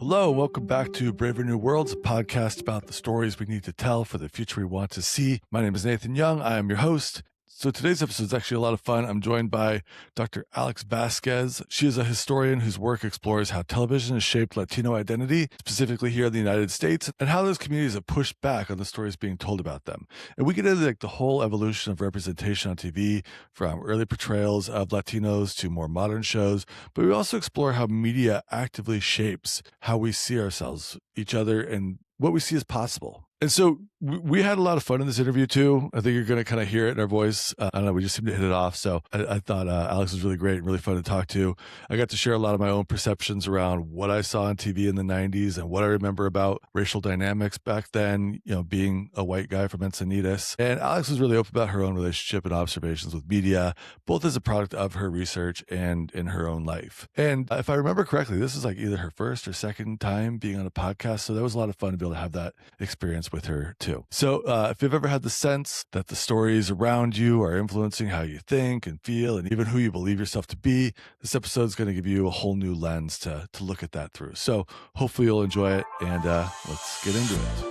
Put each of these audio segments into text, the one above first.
Hello, welcome back to Braver New Worlds, a podcast about the stories we need to tell for the future we want to see. My name is Nathan Young. I am your host. So today's episode is actually a lot of fun. I'm joined by Dr. Alex Vazquez. She is a historian whose work explores how television has shaped Latino identity, specifically here in the United States, and how those communities have pushed back on the stories being told about them. And we get into the whole evolution of representation on TV, from early portrayals of Latinos to more modern shows, but we also explore how media actively shapes how we see ourselves, each other, and what we see as possible. And so we had a lot of fun in this interview too. I think you're going to kind of hear it in our voice. I don't know, we just seemed to hit it off. So I thought Alex was really great and really fun to talk to. I got to share a lot of my own perceptions around what I saw on TV in the 90s and what I remember about racial dynamics back then, being a white guy from Encinitas. And Alex was really open about her own relationship and observations with media, both as a product of her research and in her own life. And if I remember correctly, this is like either her first or second time being on a podcast. So that was a lot of fun to be able to have that experience with her too. So if you've ever had the sense that the stories around you are influencing how you think and feel and even who you believe yourself to be, this episode is going to give you a whole new lens to look at that through. So hopefully you'll enjoy it, and let's get into it.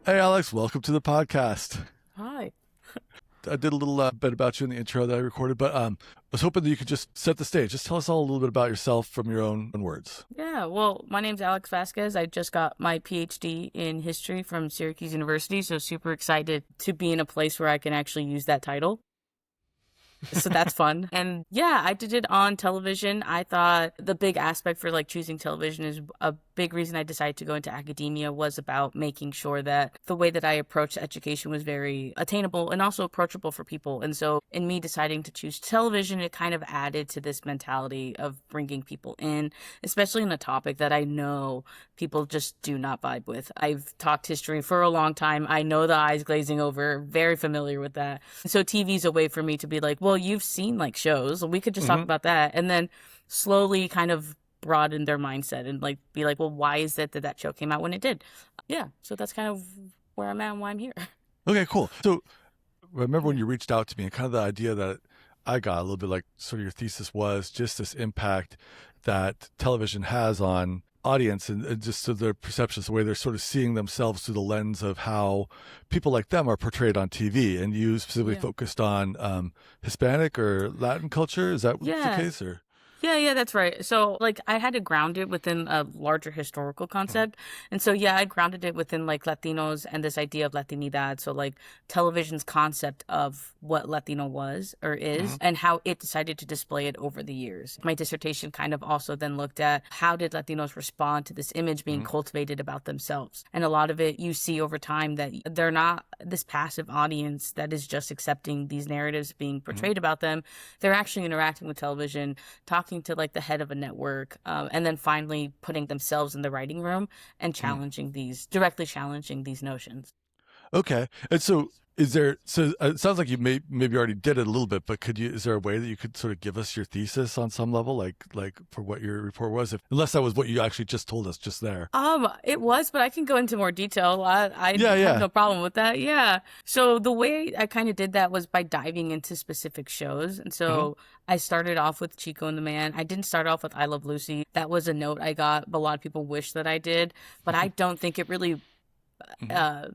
Hey Alex, welcome to the podcast. Hi. I did a little bit about you in the intro that I recorded, but I was hoping that you could just set the stage. Just tell us all a little bit about yourself from your own words. Yeah, well, my name's Alex Vazquez. I just got my PhD in history from Syracuse University, so super excited to be in a place where I can actually use that title. So that's fun. And yeah, I did it on television. I thought the big aspect for choosing television is a big reason I decided to go into academia was about making sure that the way that I approached education was very attainable and also approachable for people. And so in me deciding to choose television, it kind of added to this mentality of bringing people in, especially in a topic that I know people just do not vibe with. I've talked history for a long time. I know the eyes glazing over, very familiar with that. So TV's a way for me to be like, well, you've seen shows. We could just talk about that. And then slowly kind of broaden their mindset and be like, well, why is it that show came out when it did? Yeah. So that's kind of where I'm at and why I'm here. Okay, cool. So I remember when you reached out to me and kind of the idea that I got a little bit sort of your thesis was just this impact that television has on audience and just to their perceptions, the way they're sort of seeing themselves through the lens of how people like them are portrayed on TV. And you specifically focused on Hispanic or Latin culture. Is that the case? Or Yeah, that's right. So, I had to ground it within a larger historical concept. And so, I grounded it within, Latinos and this idea of Latinidad. So, television's concept of what Latino was or is and how it decided to display it over the years. My dissertation kind of also then looked at how did Latinos respond to this image being cultivated about themselves. And a lot of it you see over time that they're not this passive audience that is just accepting these narratives being portrayed about them. They're actually interacting with television, talking to the head of a network, and then finally putting themselves in the writing room and directly challenging these notions. Okay. And so it sounds like you maybe already did it a little bit, but is there a way that you could sort of give us your thesis on some level, like for what your report was, unless that was what you actually just told us just there? It was, but I can go into more detail. I have no problem with that. Yeah. So the way I kind of did that was by diving into specific shows. And so I started off with Chico and the Man. I didn't start off with I Love Lucy. That was a note I got, but a lot of people wish that I did, but I don't think it really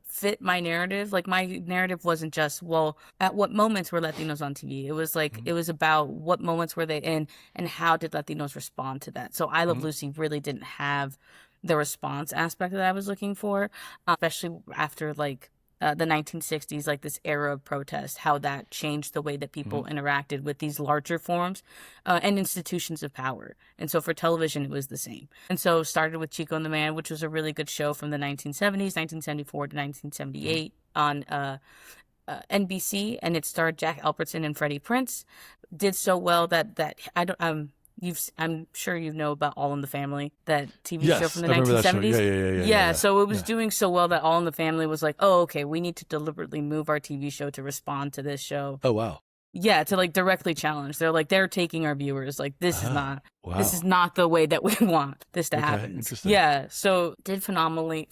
fit my narrative. My narrative wasn't just, well, at what moments were Latinos on TV? It was it was about what moments were they in and how did Latinos respond to that. So I Love Lucy really didn't have the response aspect that I was looking for, especially after the 1960s, this era of protest, how that changed the way that people interacted with these larger forms and institutions of power. And so for television, it was the same. And so started with Chico and the Man, which was a really good show from the 1970s, 1974 to 1978 on NBC, and it starred Jack Albertson and Freddie Prinze. Did so well that I don't I'm sure you know about All in the Family, that TV show from the 1970s. Yeah. So it was doing so well that All in the Family was like, oh, okay, we need to deliberately move our TV show to respond to this show. Oh, wow. Yeah, to directly challenge. They're taking our viewers. This is not the way that we want this to happen. Interesting. Yeah, so did phenomenally.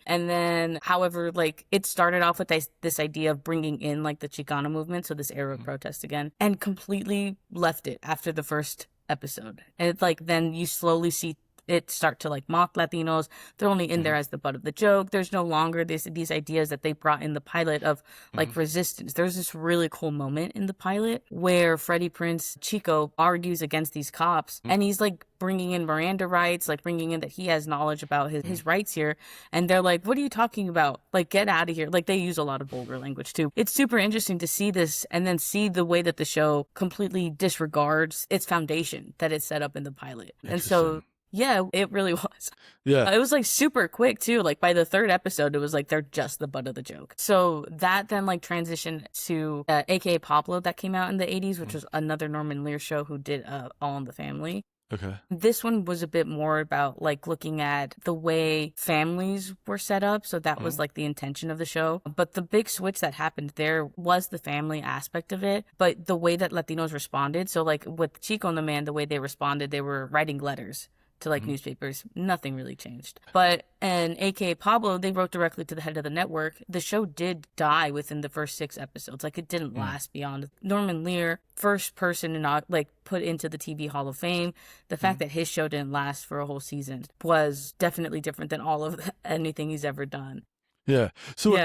And then, however, it started off with this idea of bringing in the Chicano movement, so this era of protest again, and completely left it after the first episode. And it's like, then you slowly see it start to like mock Latinos. They're only in there as the butt of the joke. There's no longer these ideas that they brought in the pilot of like resistance. There's this really cool moment in the pilot where Freddie Prinze Chico argues against these cops, and he's like bringing in Miranda rights, like bringing in that he has knowledge about his rights here. And they're like, what are you talking about? Like, get out of here. Like, they use a lot of vulgar language too. It's super interesting to see this and then see the way that the show completely disregards its foundation that it's set up in the pilot. And so yeah, it really was. Yeah. It was like super quick too. Like by the third episode, it was like they're just the butt of the joke. So that then like transitioned to AKA Pablo that came out in the 80s, which was another Norman Lear show who did All in the Family. Okay. This one was a bit more about like looking at the way families were set up. So that was like the intention of the show. But the big switch that happened there was the family aspect of it. But the way that Latinos responded. So like with Chico and the Man, the way they responded, they were writing letters to like newspapers. Nothing really changed. But in AKA Pablo, they wrote directly to the head of the network. The show did die within the first 6 episodes. Like it didn't last beyond. Norman Lear, first person in, like put into the TV Hall of Fame. The fact that his show didn't last for a whole season was definitely different than all of anything he's ever done. Yeah. So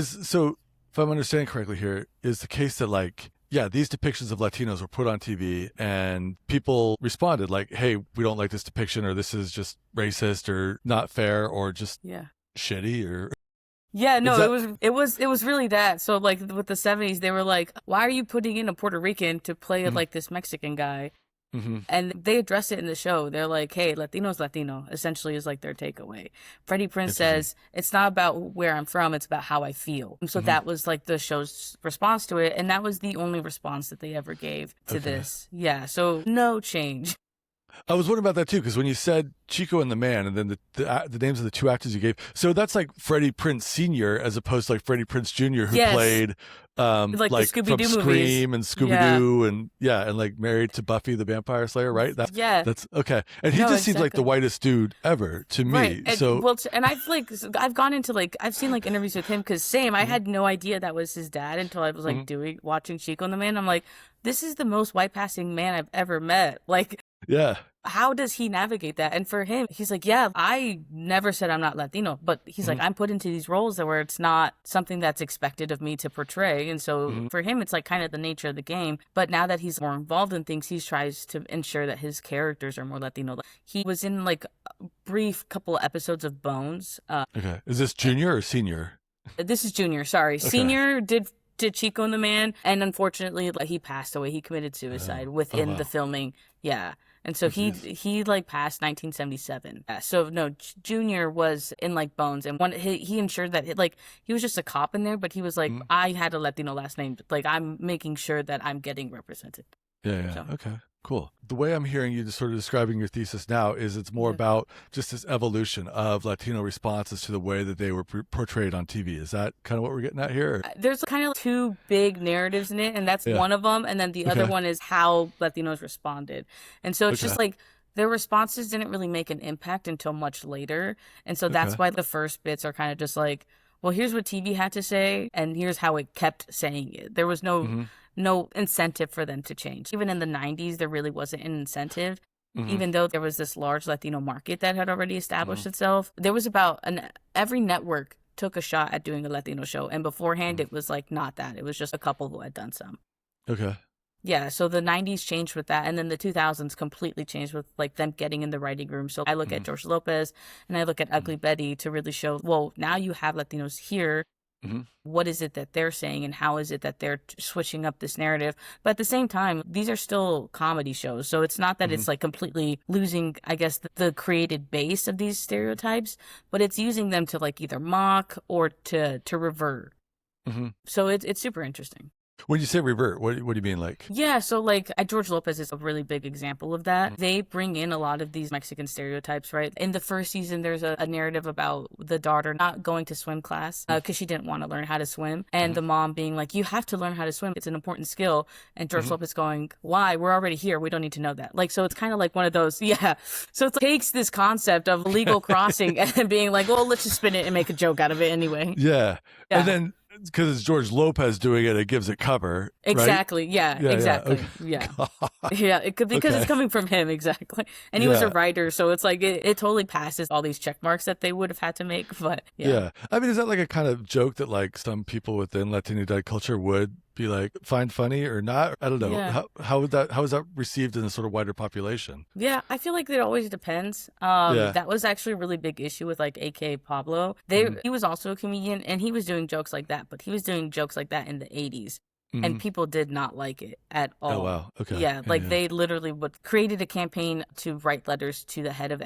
so if I'm understanding correctly here, is the case that like, yeah, these depictions of Latinos were put on TV and people responded like, hey, we don't like this depiction, or this is just racist or not fair or just shitty or... Yeah, no, it was really that. So like with the 70s, they were like, why are you putting in a Puerto Rican to play like this Mexican guy? And they address it in the show. They're like, hey, Latino's Latino, essentially is like their takeaway. Freddie Prinze says, it's not about where I'm from, it's about how I feel. And so that was like the show's response to it. And that was the only response that they ever gave to this. Yeah, so no change. I was wondering about that too, because when you said Chico and the Man, and then the names of the 2 actors you gave, so that's like Freddie Prinze Sr. as opposed to like Freddie Prinze Jr. who played like the Scooby-Doo from Scream movies. and Scooby-Doo and like married to Buffy the Vampire Slayer, right? That's okay. And he just seems like the whitest dude ever to me. Right. And, so and I've gone into like I've seen like interviews with him because I had no idea that was his dad until I was like watching Chico and the Man. I'm like, this is the most white passing man I've ever met. Like, yeah. How does he navigate that? And for him, he's like, yeah, I never said I'm not Latino, but he's like, I'm put into these roles where it's not something that's expected of me to portray. And so for him, it's like kind of the nature of the game. But now that he's more involved in things, he tries to ensure that his characters are more Latino. He was in like a brief couple episodes of Bones. Okay. Is this junior or senior? This is junior. Sorry. Okay. Senior did Chico and the Man. And unfortunately, like, he passed away. He committed suicide within the filming. Yeah. And so he like passed 1977. So no, Junior was in like Bones, and he ensured that like he was just a cop in there, but he was like, I had a Latino last name. Like, I'm making sure that I'm getting represented. Yeah. So. Okay. Cool. The way I'm hearing you just sort of describing your thesis now is it's more about just this evolution of Latino responses to the way that they were portrayed on TV. Is that kind of what we're getting at here? There's kind of 2 big narratives in it, and that's one of them. And then the other one is how Latinos responded. And so it's just like their responses didn't really make an impact until much later. And so that's why the first bits are kind of just like, well, here's what TV had to say, and here's how it kept saying it. There was no incentive for them to change. Even in the 90s, there really wasn't an incentive. Even though there was this large Latino market that had already established itself. There was about every network took a shot at doing a Latino show. And beforehand, it was like not that. It was just a couple who had done some. Okay. Yeah, so the 90s changed with that, and then the 2000s completely changed with like them getting in the writing room. So I look at George Lopez and I look at Ugly Betty to really show, well, now you have Latinos here. What is it that they're saying, and how is it that they're switching up this narrative? But at the same time, these are still comedy shows. So it's not that it's like completely losing, I guess, the created base of these stereotypes, but it's using them to like either mock or to revert. So it's super interesting. When you say revert, what do you mean, like? Yeah, so like George Lopez is a really big example of that. They bring in a lot of these Mexican stereotypes, right? In the first season, there's a narrative about the daughter not going to swim class because she didn't want to learn how to swim. And the mom being like, you have to learn how to swim. It's an important skill. And George Lopez going, why? We're already here. We don't need to know that. Like, so it's kind of like one of those, So it takes this concept of legal crossing and being like, well, let's just spin it and make a joke out of it anyway. Yeah. And then because it's George Lopez doing it, it gives it cover. Exactly. Right? Yeah, exactly. Yeah. Yeah. It could, because it's coming from him. Exactly. And he was a writer. So it's like, it totally passes all these check marks that they would have had to make. But yeah. I mean, is that like a kind of joke that like some people within Latinidad culture would be like, find funny or not? I don't know. Yeah. How is that received in a sort of wider population? Yeah, I feel like it always depends. That was actually a really big issue with like A.K. Pablo. He was also a comedian, and he was doing jokes like that, but he was doing jokes like that in the 80s. And people did not like it at all. Oh, wow. Okay. Yeah, they literally created a campaign to write letters to the head of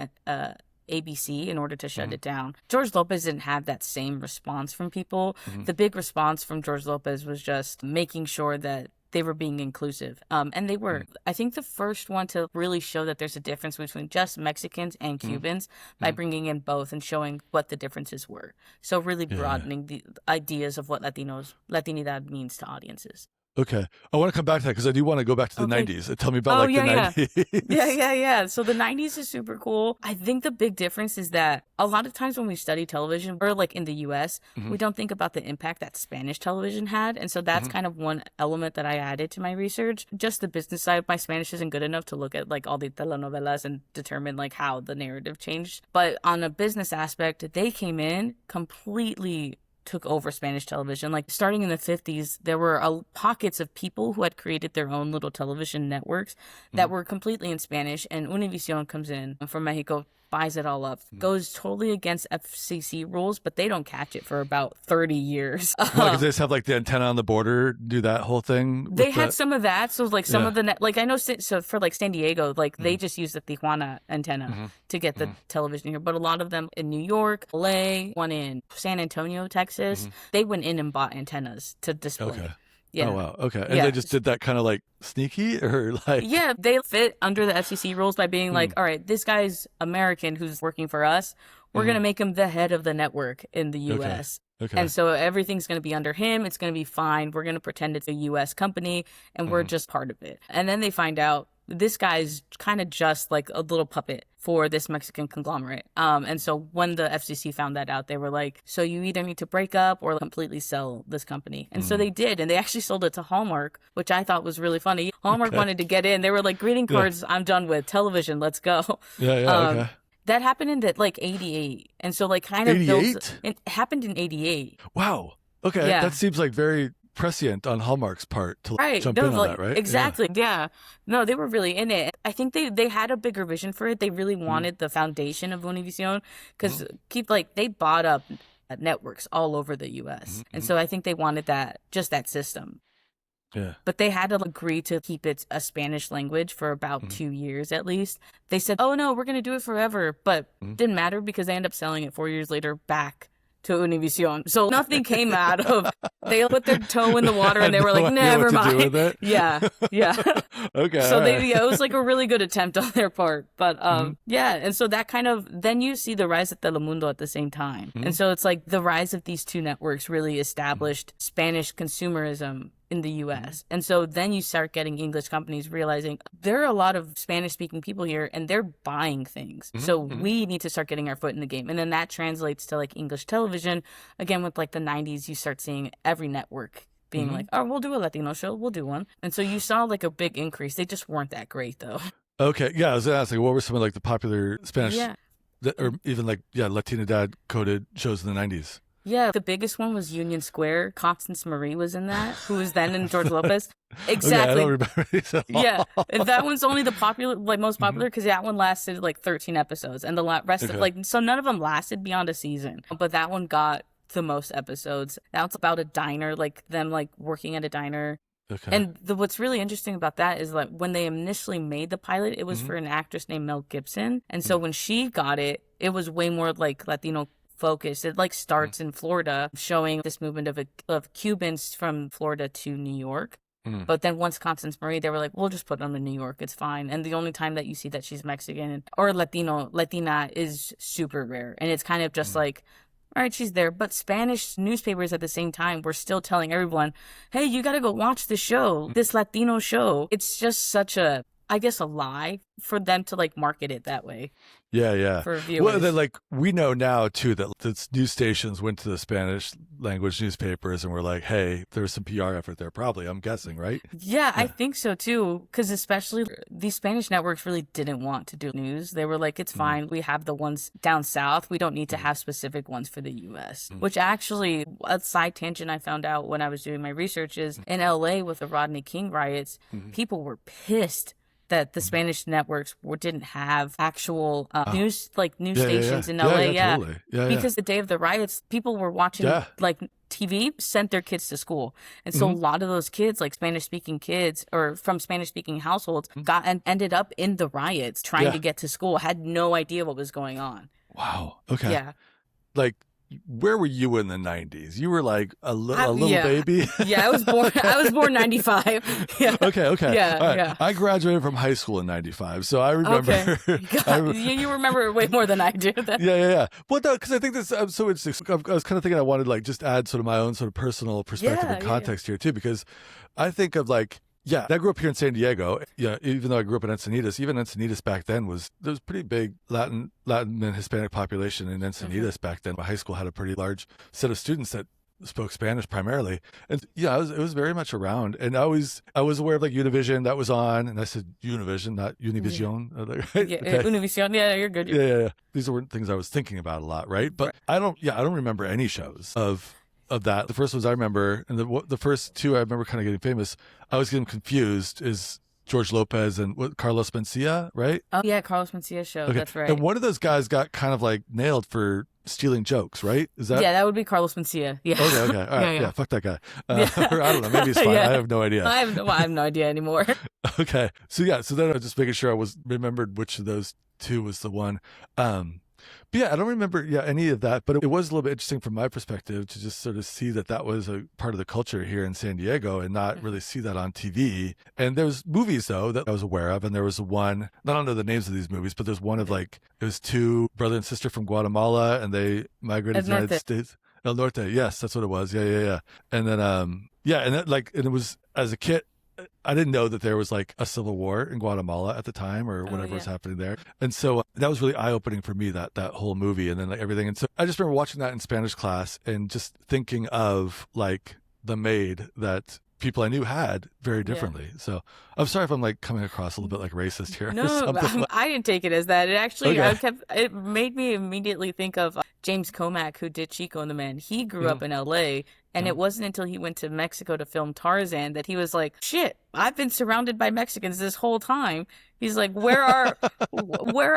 ABC in order to shut it down. George Lopez didn't have that same response from people. The big response from George Lopez was just making sure that they were being inclusive. And they were. I think the first one to really show that there's a difference between just Mexicans and Cubans by bringing in both and showing what the differences were. So really broadening the ideas of what Latinidad means to audiences. Okay. I want to come back to that because I do want to go back to the 90s. Tell me about the 90s. Yeah. So the 90s is super cool. I think the big difference is that a lot of times when we study television, or like in the US, we don't think about the impact that Spanish television had. And so that's kind of one element that I added to my research. Just the business side, my Spanish isn't good enough to look at like all the telenovelas and determine like how the narrative changed. But on a business aspect, they came in completely took over Spanish television. Like starting in the 50s, there were pockets of people who had created their own little television networks that were completely in Spanish, and Univision comes in from Mexico, buys it all up, goes totally against FCC rules, but they don't catch it for about 30 years. Because they just have like the antenna on the border, do that whole thing? They had some of that. So like some of the, like I know, so for like San Diego, like they just use the Tijuana antenna to get the television here. But a lot of them in New York, LA, one in San Antonio, Texas, they went in and bought antennas to display. Okay. Yeah. Oh, wow. Okay. And they just did that kind of like sneaky or like... Yeah, they fit under the FCC rules by being like, all right, this guy's American who's working for us. We're going to make him the head of the network in the U.S. Okay. And so everything's going to be under him. It's going to be fine. We're going to pretend it's a U.S. company and we're just part of it. And then they find out this guy's kind of just like a little puppet for this Mexican conglomerate. And so when the FCC found that out, they were like, so you either need to break up or completely sell this company. And so they did. And they actually sold it to Hallmark, which I thought was really funny. Hallmark wanted to get in. They were like, greeting cards, I'm done with television. Let's go. Okay. That happened in like 88. And so like kind of it happened in 88. Wow. Okay. Yeah. That seems like very prescient on Hallmark's part to jump in on that, right? Exactly. Yeah. No, they were really in it. I think they had a bigger vision for it. They really wanted the foundation of Univision because they bought up networks all over the U.S. And so I think they wanted that system. Yeah. But they had to agree to keep it a Spanish language for about 2 years at least. They said, oh no, we're going to do it forever. But didn't matter because they ended up selling it 4 years later back to Univision. So nothing came out of, they put their toe in the water and they were like, never mind. Yeah. Okay. So it was like a really good attempt on their part. But and so that kind of, then you see the rise of Telemundo at the same time. And so it's like the rise of these two networks really established Spanish consumerism in the U.S. And so then you start getting English companies realizing there are a lot of Spanish-speaking people here and they're buying things. So we need to start getting our foot in the game. And then that translates to like English television. Again, with like the 90s, you start seeing every network being like, oh, we'll do a Latino show. We'll do one. And so you saw like a big increase. They just weren't that great though. Okay. Yeah. I was going to ask, like, what were some of like the popular Spanish or even like, Latinidad coded shows in the 90s? Yeah, the biggest one was Union Square. Constance Marie was in that, who was then in George Lopez. Exactly. Okay, I don't remember these at all. Yeah, that one's only the most popular because that one lasted like 13 episodes, and the rest of so none of them lasted beyond a season. But that one got the most episodes. Now it's about a diner, like them like working at a diner. Okay. And what's really interesting about that is like when they initially made the pilot, it was for an actress named Mel Gibson, and so when she got it, it was way more like Latino focus. It like starts in Florida, showing this movement of Cubans from Florida to New York. But then once Constance Marie, they were like, we'll just put them in New York. It's fine. And the only time that you see that she's Mexican or Latina is super rare. And it's kind of just like, all right, she's there. But Spanish newspapers at the same time were still telling everyone, hey, you got to go watch the show, this Latino show. It's just such a I guess, a lie for them to like market it that way. Yeah. For viewers. Well, then, like, we know now too that the news stations went to the Spanish language newspapers and were like, "Hey, there's some PR effort there." Probably, I'm guessing, right? Yeah, I think so too. Because especially these Spanish networks really didn't want to do news. They were like, "It's fine. We have the ones down south. We don't need to have specific ones for the U.S." Which actually, a side tangent I found out when I was doing my research is in L.A. with the Rodney King riots, people were pissed that the Spanish networks didn't have actual news stations in LA. Totally. Because the day of the riots, people were watching like TV, sent their kids to school. And so a lot of those kids, like Spanish speaking kids or from Spanish speaking households, got and ended up in the riots trying to get to school, had no idea what was going on. Wow. Okay. Yeah. Like, where were you in the 90s? You were like a little baby? Yeah, I was born 95. Yeah. Okay. Yeah, all right. yeah. I graduated from high school in 95, so I remember. Okay. You remember way more than I do. Then. Yeah. Well, no, because I think this, I'm so interesting. I was kind of thinking I wanted to like just add sort of my own sort of personal perspective and context here too, because I think of like, I grew up here in San Diego. Yeah, even though I grew up in Encinitas, even Encinitas back then there was a pretty big Latin and Hispanic population in Encinitas back then. My high school had a pretty large set of students that spoke Spanish primarily, and it was very much around. And I was aware of like Univision that was on, and I said Univision, not Univision. Right? Yeah, okay. Univision. Yeah, you're good. Yeah. These weren't things I was thinking about a lot, right? But I don't remember any shows of that. The first ones I remember, and the first two I remember kind of getting famous, I was getting confused, is George Lopez and Carlos Mencia, right? Oh, yeah, Carlos Mencia show. Okay. That's right. And one of those guys got kind of like nailed for stealing jokes, right? Is that? Yeah, that would be Carlos Mencia. Yeah. Okay. All right. Yeah, fuck that guy. Or I don't know. Maybe it's fine. I have no idea. I have no idea anymore. Okay. So then I was just making sure I remembered which of those two was the one. But I don't remember any of that, but it was a little bit interesting from my perspective to just sort of see that was a part of the culture here in San Diego and not really see that on TV. And there's movies though that I was aware of, and there was one, I don't know the names of these movies, but there's one of like, it was two brother and sister from Guatemala and they migrated to the United States. El Norte, yes, that's what it was. Yeah. And then and it was, as a kid, I didn't know that there was like a civil war in Guatemala at the time or whatever was happening there. And so that was really eye-opening for me, that whole movie and then like everything. And so I just remember watching that in Spanish class and just thinking of like the maid that people I knew had very differently. So I'm sorry if I'm like coming across a little bit like racist here. No, I didn't take it as that. It actually, it made me immediately think of James Comack, who did Chico and the Man. He grew up in LA. And it wasn't until he went to Mexico to film Tarzan that he was like, shit, I've been surrounded by Mexicans this whole time. He's like, where are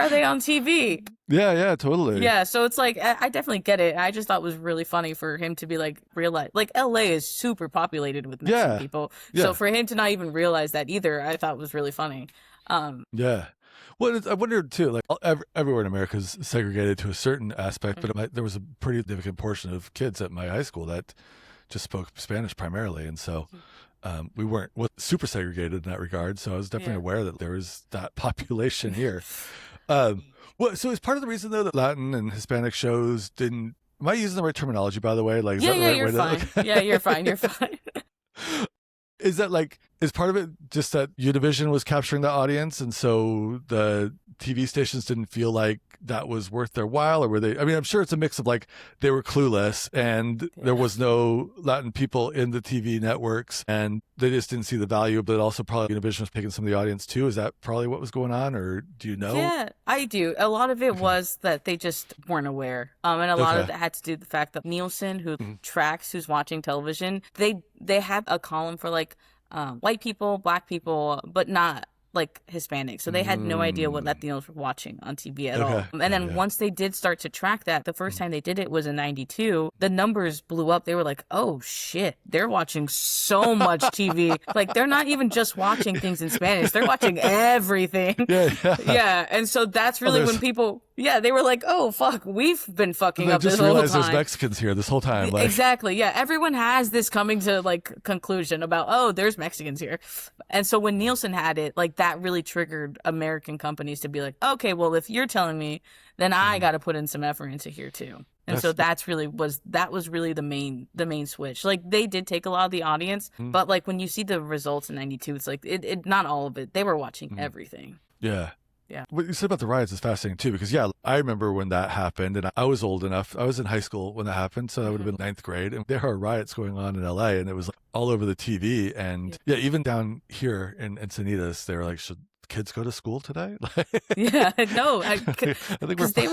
they on TV? Yeah, totally. Yeah, so it's like, I definitely get it. I just thought it was really funny for him to be like, realize, like LA is super populated with Mexican people. Yeah. So for him to not even realize that either, I thought was really funny. Yeah. Well, I wonder too, like everywhere in America is segregated to a certain aspect, but there was a pretty significant portion of kids at my high school that just spoke Spanish primarily. And so we weren't super segregated in that regard. So I was definitely aware that there was that population here. So is part of the reason though that Latin and Hispanic shows didn't, am I using the right terminology, by the way? Like, is that the right you're way fine. Yeah, you're fine. You're fine. Is that like, is part of it just that Univision was capturing the audience and so the TV stations didn't feel like that was worth their while, or were they, I mean, I'm sure it's a mix of like they were clueless and there was no Latin people in the TV networks and they just didn't see the value, but also probably Univision was picking some of the audience too. Is that probably what was going on, or do you know? Yeah, I do. A lot of it was that they just weren't aware. And a lot of it had to do with the fact that Nielsen, who tracks who's watching television, they have a column for like white people, black people, but not like Hispanic. So they had no idea what Latinos were watching on TV at all. And then once they did start to track that, the first time they did it was in 92, the numbers blew up. They were like, oh shit, they're watching so much TV. Like they're not even just watching things in Spanish. They're watching everything. Yeah. And so that's really when people, Yeah, they were like, oh, fuck, we've been fucking up this whole time. I just realized there's Mexicans here this whole time. Like. Exactly, yeah. Everyone has this coming to, like, conclusion about, oh, there's Mexicans here. And so when Nielsen had it, like, that really triggered American companies to be like, okay, well, if you're telling me, then I got to put in some effort into here, too. And so that was really the main switch. Like, they did take a lot of the audience, but, like, when you see the results in 92, it's like, it not all of it. They were watching everything. Yeah. Yeah. What you said about the riots is fascinating too, because I remember when that happened, and I was old enough. I was in high school when that happened, so I would have been ninth grade, and there are riots going on in LA, and it was like all over the TV, and even down here in Encinitas, they were like, should kids go to school today? Yeah, no, because they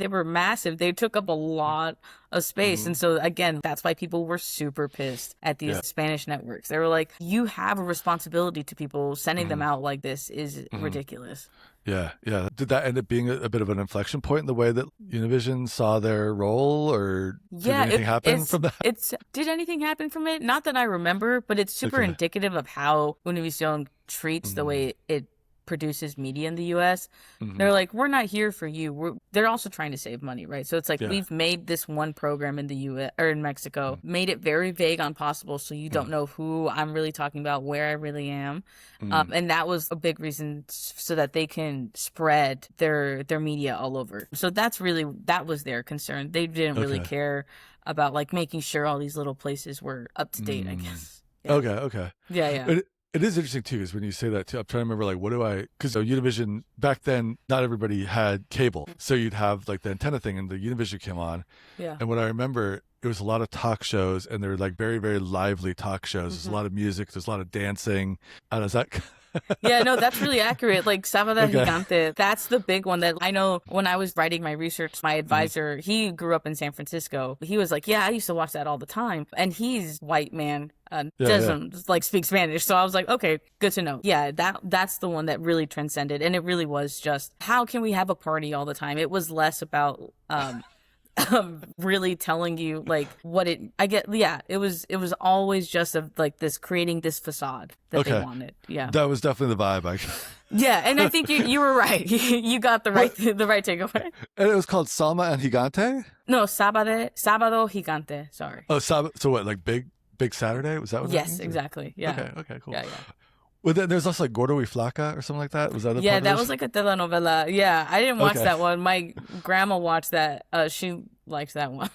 were massive. They took up a lot of space, and so again, that's why people were super pissed at these Spanish networks. They were like, "You have a responsibility to people. Sending them out like this is ridiculous." Yeah. Did that end up being a bit of an inflection point in the way that Univision saw their role, or did anything happen from that? Did anything happen from it? Not that I remember, but it's super indicative of how Univision treats the way it produces media in the U.S. They're like, we're not here for you. They're also trying to save money, right? So it's like, we've made this one program in the U.S. or in Mexico, made it very vague on possible, so you don't know who I'm really talking about, where I really am. And that was a big reason so that they can spread their media all over. So that was their concern. They didn't really care about, like, making sure all these little places were up to date, I guess. Yeah. Okay. Yeah. It is interesting too, is when you say that too. I'm trying to remember, like, because Univision back then, not everybody had cable, so you'd have like the antenna thing, and the Univision came on. Yeah. And what I remember, it was a lot of talk shows, and they were like very, very lively talk shows. There's a lot of music, there's a lot of dancing. I don't know, is that? Yeah, no, that's really accurate. Like, Sábado Gigante, that's the big one that I know. When I was writing my research, my advisor, he grew up in San Francisco. He was like, yeah, I used to watch that all the time. And he's white man, doesn't like speak Spanish. So I was like, okay, good to know. Yeah, that's the one that really transcended. And it really was just, how can we have a party all the time? It was less about really telling you like what it it was always just like this, creating this facade that they wanted. Yeah, that was definitely the vibe. Yeah, and I think you were right. You got the right takeaway. And it was called Salma and Gigante? No, Sábado Gigante. Sorry. Oh, so what, like big Saturday? Was that what? Yes, exactly. Yeah. Okay, cool. Yeah. Well, there's also like Gordo y Flaca or something like that. Was that? That was like a telenovela. Yeah, I didn't watch that one. My grandma watched that. She likes that one.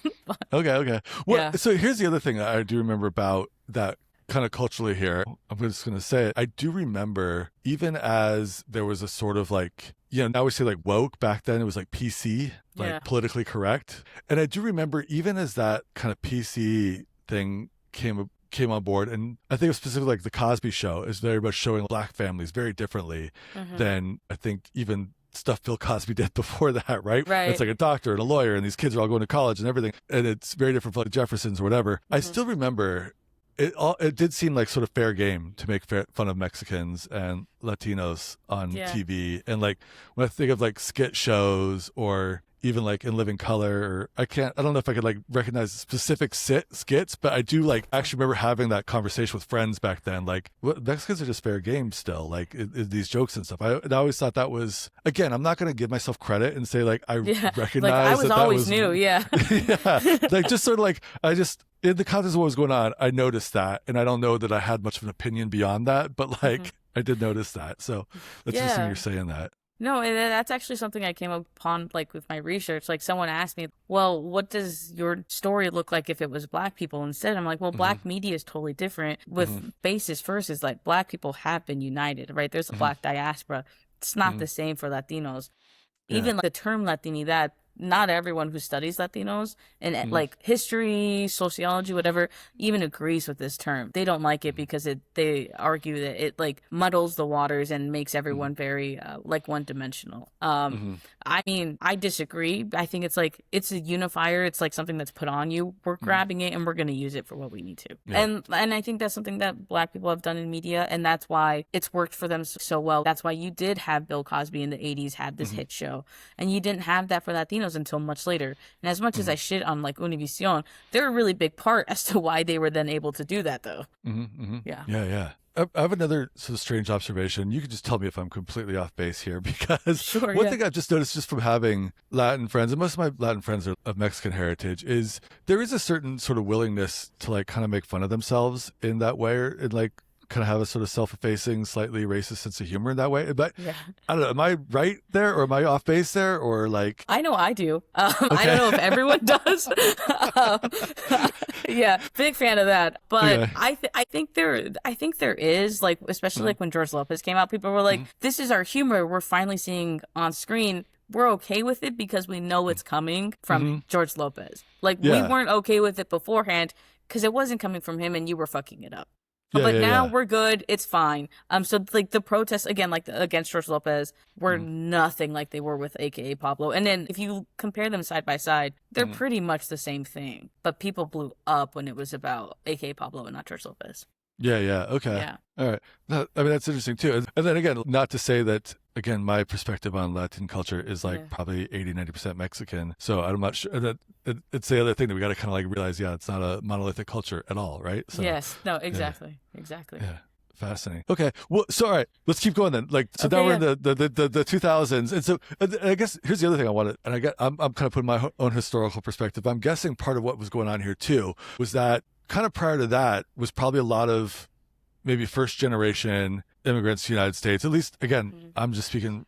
Okay. Well, so here's the other thing I do remember about that kind of culturally here. I'm just going to say it. I do remember, even as there was a sort of like, now we say like woke, back then it was like PC, like politically correct. And I do remember, even as that kind of PC thing came on board, and I think it was specifically like the Cosby Show is very much showing black families very differently than I think even stuff Bill Cosby did before that, right? It's like a doctor and a lawyer, and these kids are all going to college and everything, and it's very different from like Jefferson's or whatever. I still remember it did seem like sort of fair game to make fun of Mexicans and Latinos on TV, and like when I think of like skit shows or even like In Living Color, or I don't know if I could like recognize specific skits, but I do like actually remember having that conversation with friends back then. Like, Mexicans are just fair game still, like these jokes and stuff. I always thought that was, again, I'm not going to give myself credit and say like I recognize like I was always new. Yeah. Like just sort of like, in the context of what was going on, I noticed that, and I don't know that I had much of an opinion beyond that, but like I did notice that. So that's interesting you're saying that. No, that's actually something I came upon like with my research. Like, someone asked me, well, what does your story look like if it was black people instead? I'm like, well, black media is totally different. With basis first is like, black people have been united, right? There's a black diaspora. It's not the same for Latinos. Even like, the term Latinidad, not everyone who studies Latinos and like history, sociology, whatever, even agrees with this term. They don't like it because they argue that it like muddles the waters and makes everyone very like one-dimensional. I mean, I disagree. I think it's like, it's a unifier. It's like something that's put on you. We're grabbing it and we're going to use it for what we need to. And I think that's something that black people have done in media, and that's why it's worked for them so well. That's why you did have Bill Cosby in the 80s had this hit show, and you didn't have that for Latinos until much later. And as much as I shit on like Univision, they're a really big part as to why they were then able to do that, though. Yeah. I have another sort of strange observation. You can just tell me if I'm completely off base here, because Sure, one yeah. thing I've just noticed just from having Latin friends, and most of my Latin friends are of Mexican heritage, is there is a certain sort of willingness to like kind of make fun of themselves in that way, or in like kind of have a sort of self-effacing, slightly racist sense of humor in that way. But Yeah. I don't know, am I right there, or am I off base there, or like? I know I do. Okay. I don't know if everyone does. um, yeah, big fan of that. But Okay. I think there is, like, especially like when George Lopez came out, people were like, "This is our humor. We're finally seeing on screen. We're okay with it because we know it's coming from George Lopez. Like we weren't okay with it beforehand because it wasn't coming from him, and you were fucking it up." But now we're good. It's fine. So like the protests again, like against George Lopez, were nothing like they were with AKA Pablo. And then if you compare them side by side, they're pretty much the same thing. But people blew up when it was about AKA Pablo and not George Lopez. Yeah. Okay. Yeah. All right. I mean, that's interesting too. And then again, not to say that, again, my perspective on Latin culture is like probably 80-90% Mexican. So I'm not sure that it's the other thing that we got to kind of like realize, it's not a monolithic culture at all, right? So, yes. No, exactly. Yeah. Exactly. Yeah. Fascinating. Okay. Well, so all right, let's keep going then. Like, so now we're in the 2000s. And so I guess here's the other thing I wanted, and I'm kind of putting my own historical perspective. I'm guessing part of what was going on here too was that kind of prior to that was probably a lot of maybe first generation immigrants to the United States. At least, again, I'm just speaking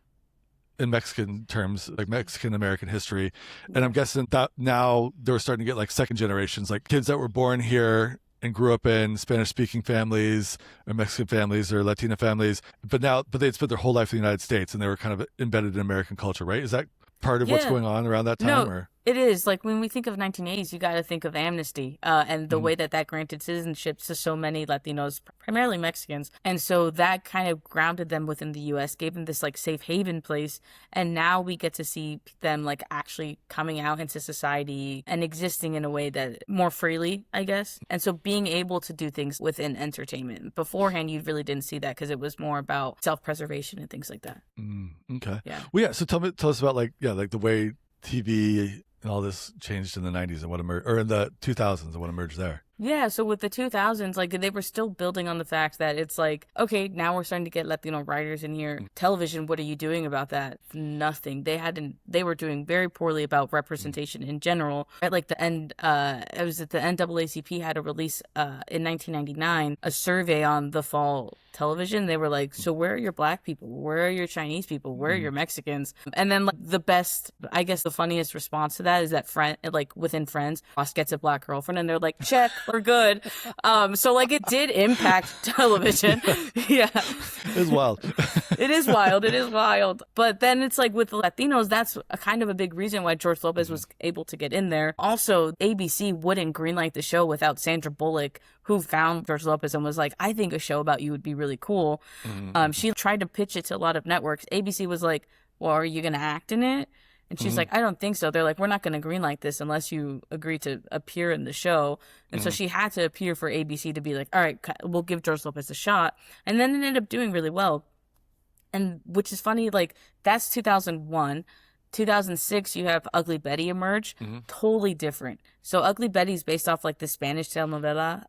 in Mexican terms, like Mexican American history. And I'm guessing that now they're starting to get like second generations, like kids that were born here and grew up in Spanish speaking families or Mexican families or Latino families, but they'd spent their whole life in the United States and they were kind of embedded in American culture, right? Is that part of what's going on around that time? No, it is. Like when we think of 1980s, you got to think of amnesty and the way that granted citizenship to so many Latinos, primarily Mexicans. And so that kind of grounded them within the U.S., gave them this like safe haven place. And now we get to see them like actually coming out into society and existing in a way that more freely, I guess. And so being able to do things within entertainment. Beforehand, you really didn't see that because it was more about self-preservation and things like that. Okay. Yeah. Well, yeah. So tell us about like the way TV and all this changed in the 90s and what emerged, or in the 2000s and what emerged there. Yeah, so with the 2000s, like they were still building on the fact that it's like, okay, now we're starting to get Latino writers in here. Television, what are you doing about that? Nothing. They were doing very poorly about representation in general. At like the end, it was that the NAACP had a release in 1999, a survey on the fall television. They were like, so where are your black people? Where are your Chinese people? Where are your Mexicans? And then like the best, I guess the funniest response to that is that like within Friends, Ross gets a black girlfriend and they're like, check. We're good. So like it did impact television. Yeah. It's wild. It is wild. It is wild. But then it's like with the Latinos, that's a kind of a big reason why George Lopez was able to get in there. Also, ABC wouldn't greenlight the show without Sandra Bullock, who found George Lopez and was like, I think a show about you would be really cool. She tried to pitch it to a lot of networks. ABC was like, well, are you going to act in it? And she's like, I don't think so. They're like, we're not going to greenlight this unless you agree to appear in the show. And so she had to appear for ABC to be like, all right, we'll give George Lopez a shot. And then it ended up doing really well. And which is funny, like that's 2001. 2006, you have Ugly Betty emerge. Totally different. So Ugly Betty's based off like the Spanish telenovela,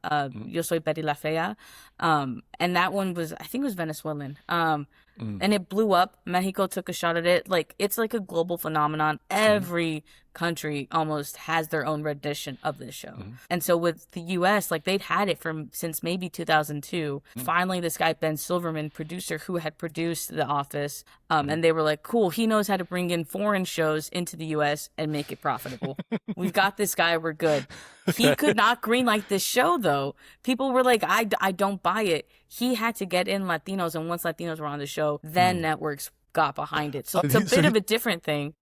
Yo Soy Betty La Fea. And that one was, I think it was Venezuelan. And it blew up. Mexico took a shot at it. Like, it's like a global phenomenon. Every country almost has their own rendition of this show. And so with the US, like they'd had it since maybe 2002. Finally, this guy, Ben Silverman, producer who had produced The Office, and they were like, cool, he knows how to bring in foreign shows into the US and make it profitable. We've got this guy, we're good. He could not greenlight this show though. People were like, I don't buy it. He had to get in Latinos, and once Latinos were on the show, then networks got behind it. So it's a bit of a different thing.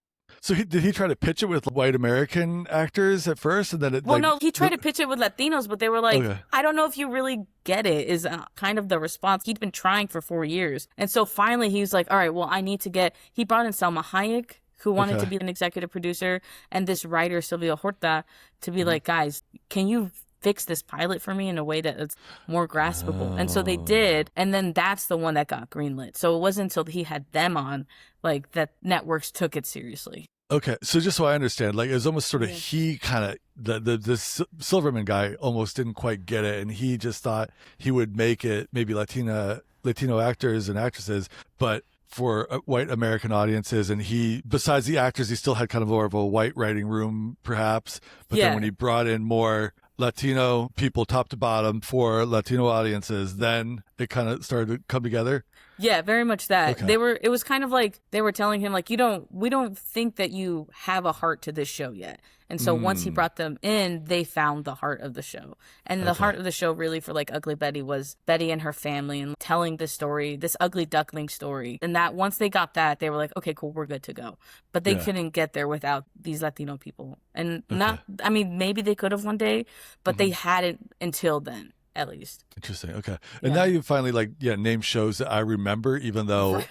So did he try to pitch it with white American actors at first, and then no, he tried to pitch it with Latinos, but they were like, I don't know if you really get it, is kind of the response. He'd been trying for 4 years. And so finally he was like, all right, well, he brought in Salma Hayek, who wanted to be an executive producer, and this writer, Silvia Horta, to be like, guys, can you fix this pilot for me in a way that it's more graspable? And so they did, and then that's the one that got greenlit. So it wasn't until he had them on, like, that networks took it seriously. Okay, so just so I understand, like, it's almost sort of he kind of the Silverman guy almost didn't quite get it, and he just thought he would make it maybe Latino actors and actresses, but for white American audiences. And he, besides the actors, he still had kind of more of a white writing room, perhaps. But then when he brought in more Latino people, top to bottom, for Latino audiences, then it kind of started to come together. Yeah, very much that. Okay. It was kind of like they were telling him, like, we don't think that you have a heart to this show yet. And so once he brought them in, they found the heart of the show. And the heart of the show really for like Ugly Betty was Betty and her family and telling this story, this ugly duckling story. And that once they got that, they were like, okay, cool, we're good to go. But they couldn't get there without these Latino people. And maybe they could have one day, but they hadn't until then. At least. Interesting. Okay. And now you finally name shows that I remember, even though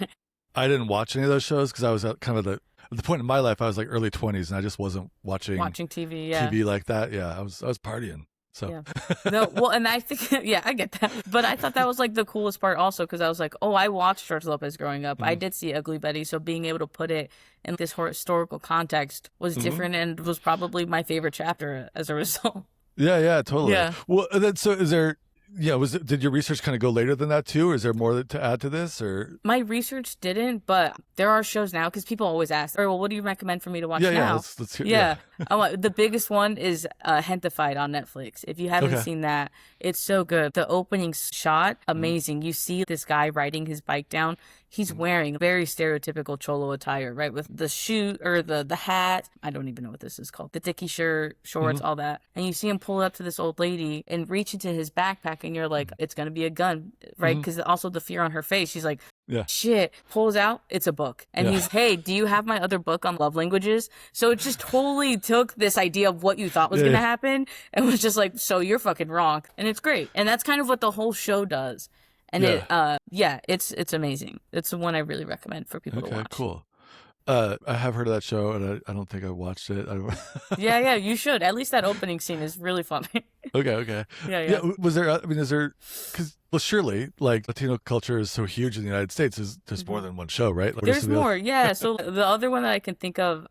I didn't watch any of those shows because I was at kind of at the point in my life, I was like early 20s and I just wasn't watching TV. TV like that. Yeah. I was partying. So no, well, and I think I get that, but I thought that was like the coolest part also because I was like, oh, I watched George Lopez growing up. I did see Ugly Betty, so being able to put it in this historical context was different and was probably my favorite chapter as a result. Yeah, totally. Yeah. Well, then, so is there, did your research kind of go later than that too? Or is there more to add to this or? My research didn't, but there are shows now because people always ask, well, what do you recommend for me to watch now? Let's hear, yeah. The biggest one is Hentified on Netflix. If you haven't seen that, it's so good. The opening shot, amazing. You see this guy riding his bike down. He's wearing very stereotypical cholo attire, right? With the shoe or the hat. I don't even know what this is called. The dicky shirt, shorts, all that. And you see him pull up to this old lady and reach into his backpack and you're like, it's going to be a gun, right? Because also the fear on her face. She's like, shit, pulls out, it's a book. And he's, hey, do you have my other book on love languages? So it just totally took this idea of what you thought was going to happen and was just like, so you're fucking wrong. And it's great. And that's kind of what the whole show does. And it's amazing. It's the one I really recommend for people to watch. Okay, cool. I have heard of that show, and I don't think I watched it. Yeah, you should. At least that opening scene is really funny. Okay. Yeah. Was there? I mean, is there? Because surely, like Latino culture is so huge in the United States. There's more than one show, right? Like, there's more. Yeah. So the other one that I can think of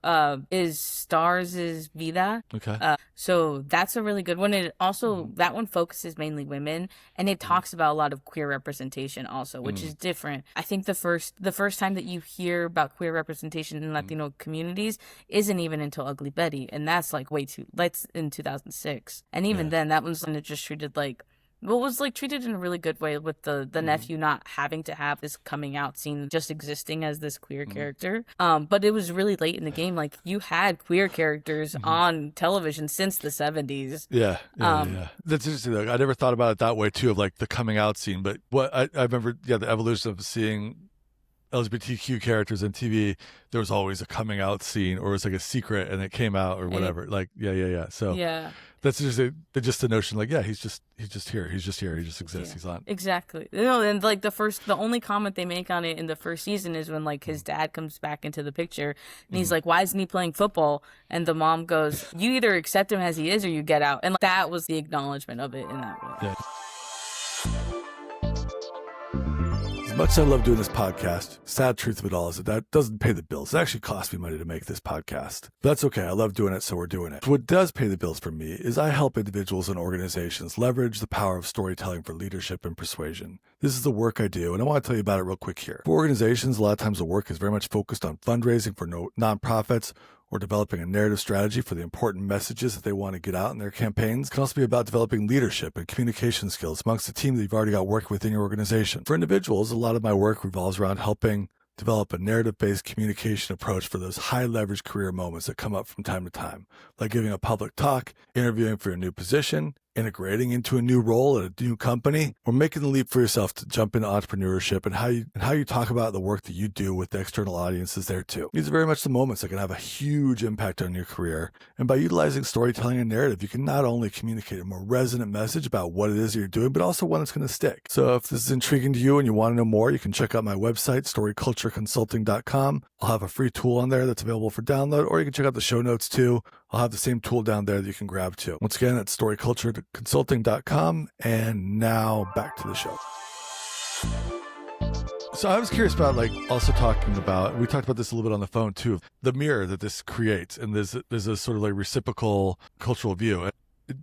is Stars' Vida. Okay. So that's a really good one. It also that one focuses mainly women, and it talks about a lot of queer representation also, which is different. I think the first time that you hear about queer representation in Latino communities isn't even until Ugly Betty, and that's like that's in 2006, and even then that one's just treated like. Well, it was like treated in a really good way with the nephew not having to have this coming out scene, just existing as this queer character. But it was really late in the game. Like you had queer characters on television since the 70s. Yeah. That's interesting. Though. I never thought about it that way too, of like the coming out scene. But what I remember, the evolution of seeing LGBTQ characters on TV, there was always a coming out scene, or it was like a secret and it came out or whatever. So that's just the notion. Like, he's just here. He just exists. He's on. Exactly. And like the only comment they make on it in the first season is when like his dad comes back into the picture and he's like, why isn't he playing football? And the mom goes, you either accept him as he is or you get out. And like, that was the acknowledgement of it in that way. Yeah. As much as I love doing this podcast, sad truth of it all is that doesn't pay the bills. It actually costs me money to make this podcast. But that's okay. I love doing it, so we're doing it. What does pay the bills for me is I help individuals and organizations leverage the power of storytelling for leadership and persuasion. This is the work I do, and I want to tell you about it real quick here. For organizations, a lot of times the work is very much focused on fundraising for nonprofits, or developing a narrative strategy for the important messages that they want to get out in their campaigns. It can also be about developing leadership and communication skills amongst the team that you've already got working within your organization. For individuals, a lot of my work revolves around helping develop a narrative-based communication approach for those high-leverage career moments that come up from time to time, like giving a public talk, interviewing for a new position, integrating into a new role at a new company, or making the leap for yourself to jump into entrepreneurship and how you talk about the work that you do with the external audiences there too. These are very much the moments that can have a huge impact on your career. And by utilizing storytelling and narrative, you can not only communicate a more resonant message about what it is you're doing, but also one that's going to stick. So if this is intriguing to you and you want to know more, you can check out my website, storycultureconsulting.com. I'll have a free tool on there that's available for download, or you can check out the show notes too. I'll have the same tool down there that you can grab too. Once again, that's storycultureconsulting.com. And now back to the show. So I was curious about like also talking about, we talked about this a little bit on the phone too, the mirror that this creates. And there's a sort of like reciprocal cultural view.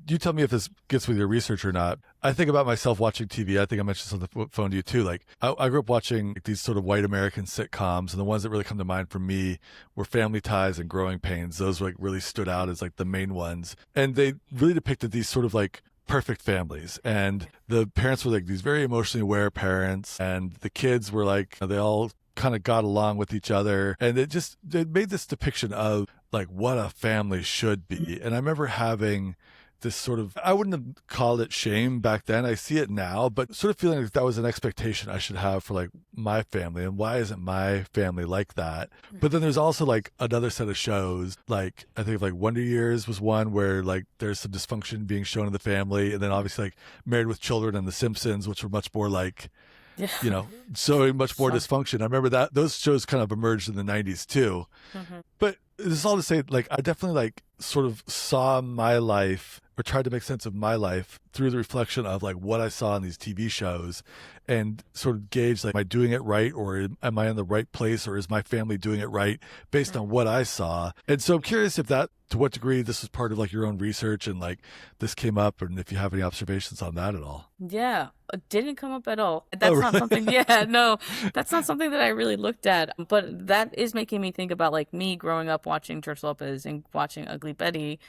You tell me if this gets with your research or not. I think about myself watching TV. I think I mentioned this on the phone to you too. Like I grew up watching these sort of white American sitcoms, and the ones that really come to mind for me were Family Ties and Growing Pains. Those like really stood out as like the main ones. And they really depicted these sort of like perfect families, and the parents were like these very emotionally aware parents, and the kids were like, they all kind of got along with each other, and it made this depiction of like what a family should be. And I remember having this sort of, I wouldn't have called it shame back then. I see it now, but sort of feeling like that was an expectation I should have for like my family. And why isn't my family like that? But then there's also like another set of shows, like I think of like Wonder Years was one where like there's some dysfunction being shown in the family. And then obviously like Married with Children and The Simpsons, which were much more like, you know, so much more dysfunction. I remember that those shows kind of emerged in the 90s too. But this is all to say, like, I definitely like sort of saw my life, or tried to make sense of my life through the reflection of like what I saw in these TV shows, and sort of gauge like, am I doing it right, or am I in the right place, or is my family doing it right based on what I saw? And so I'm curious if that, to what degree this was part of like your own research, and like this came up, and if you have any observations on that at all. Yeah, it didn't come up at all. That's not something, no, that's not something that I really looked at. But that is making me think about like me growing up watching George Lopez and watching Ugly Betty.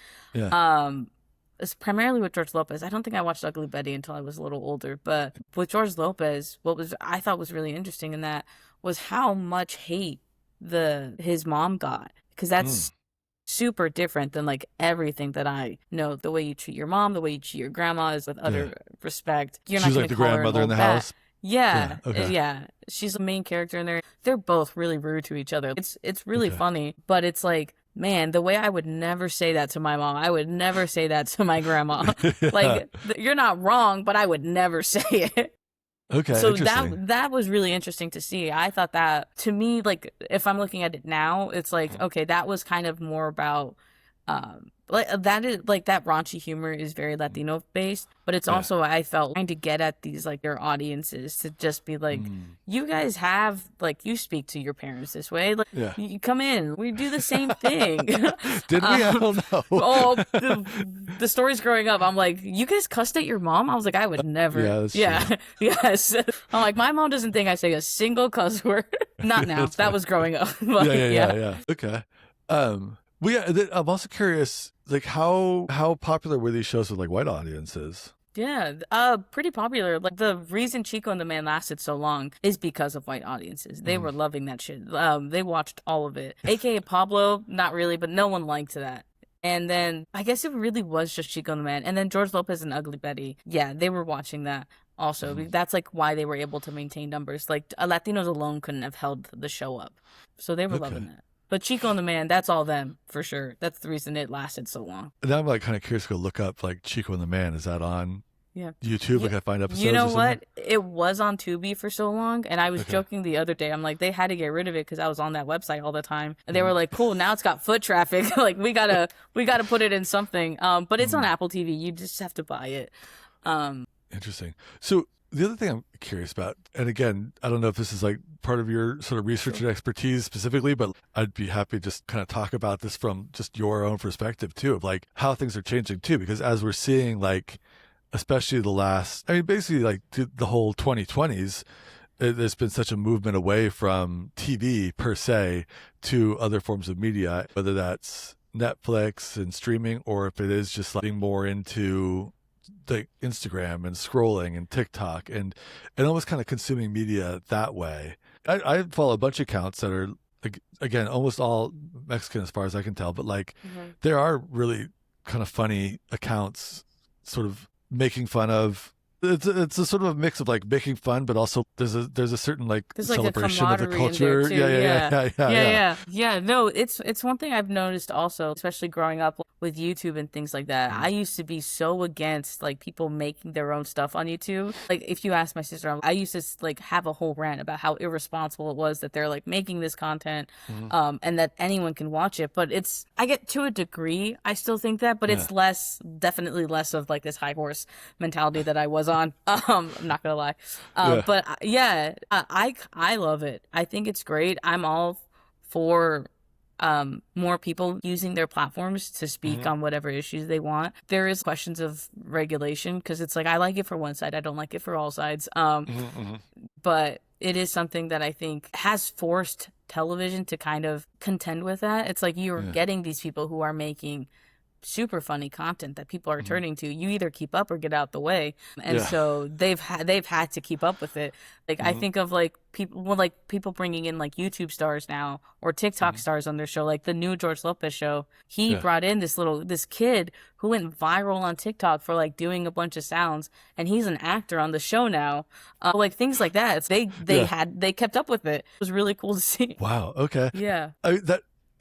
It's primarily with George Lopez. I don't think I watched Ugly Betty until I was a little older. But with George Lopez, I thought was really interesting in that was how much hate his mom got. Because that's super different than like everything that I know. The way you treat your mom, the way you treat your grandma is with utter respect. You're not going to like the grandmother in the house. Yeah. She's the main character in there. They're both really rude to each other. It's really funny, but it's like, man, the way I would never say that to my mom, I would never say that to my grandma. Like, you're not wrong, but I would never say it. Okay. So that was really interesting to see. I thought that, to me, like, if I'm looking at it now, it's like, okay, that was kind of more about like that is like that raunchy humor is very Latino based, but it's also, I felt, trying to get at these like their audiences to just be like, you guys have like, you speak to your parents this way, like you come in, we do the same thing. Did we? I don't know. The stories growing up, I'm like, you guys cussed at your mom? I was like, I would never. Yes. I'm like, my mom doesn't think I say a single cuss word. Not now. That was growing up. But, Okay. Well, yeah, I'm also curious, like how popular were these shows with like white audiences? Yeah, pretty popular. Like the reason Chico and the Man lasted so long is because of white audiences. They were loving that shit. They watched all of it. AKA Pablo, not really, but no one liked that. And then I guess it really was just Chico and the Man. And then George Lopez and Ugly Betty. Yeah, they were watching that also. That's like why they were able to maintain numbers. Like Latinos alone couldn't have held the show up. So they were loving that. But Chico and the Man, that's all them, for sure. That's the reason it lasted so long. Now I'm like kind of curious to go look up like Chico and the Man. Is that on YouTube? Like I find episodes. You know what? It was on Tubi for so long, and I was joking the other day. I'm like, they had to get rid of it because I was on that website all the time. And they were like, cool, now it's got foot traffic. Like we gotta put it in something. But it's on Apple TV. You just have to buy it. Interesting. So the other thing I'm curious about, and again, I don't know if this is like part of your sort of research and expertise specifically, but I'd be happy to just kind of talk about this from just your own perspective too, of like how things are changing too, because as we're seeing like, especially basically like the whole 2020s, there's been such a movement away from TV per se to other forms of media, whether that's Netflix and streaming, or if it is just like being more into like Instagram and scrolling and TikTok and almost kind of consuming media that way. I follow a bunch of accounts that are, like, again, almost all Mexican as far as I can tell, but like there are really kind of funny accounts sort of making fun of. It's a sort of a mix of like making fun, but also there's a certain like celebration of the culture. Yeah. No, it's one thing I've noticed also, especially growing up with YouTube and things like that. I used to be so against like people making their own stuff on YouTube. Like if you ask my sister, I used to like have a whole rant about how irresponsible it was that they're like making this content, and that anyone can watch it. But I get to a degree, I still think that, but it's definitely less of like this high horse mentality that I was on. I'm not gonna lie. But yeah, I love it. I think it's great. I'm all for more people using their platforms to speak on whatever issues they want. There is questions of regulation because it's like I like it for one side, I don't like it for all sides. But it is something that I think has forced television to kind of contend with that. It's like you're getting these people who are making super funny content that people are turning to. You either keep up or get out the way, and so they've had to keep up with it. Like I think of like people bringing in like YouTube stars now or TikTok stars on their show, like the new George Lopez show. He brought in this kid who went viral on TikTok for like doing a bunch of sounds, and he's an actor on the show now. Like things like that. It's they kept up with it. It was really cool to see. Wow. Okay. Yeah.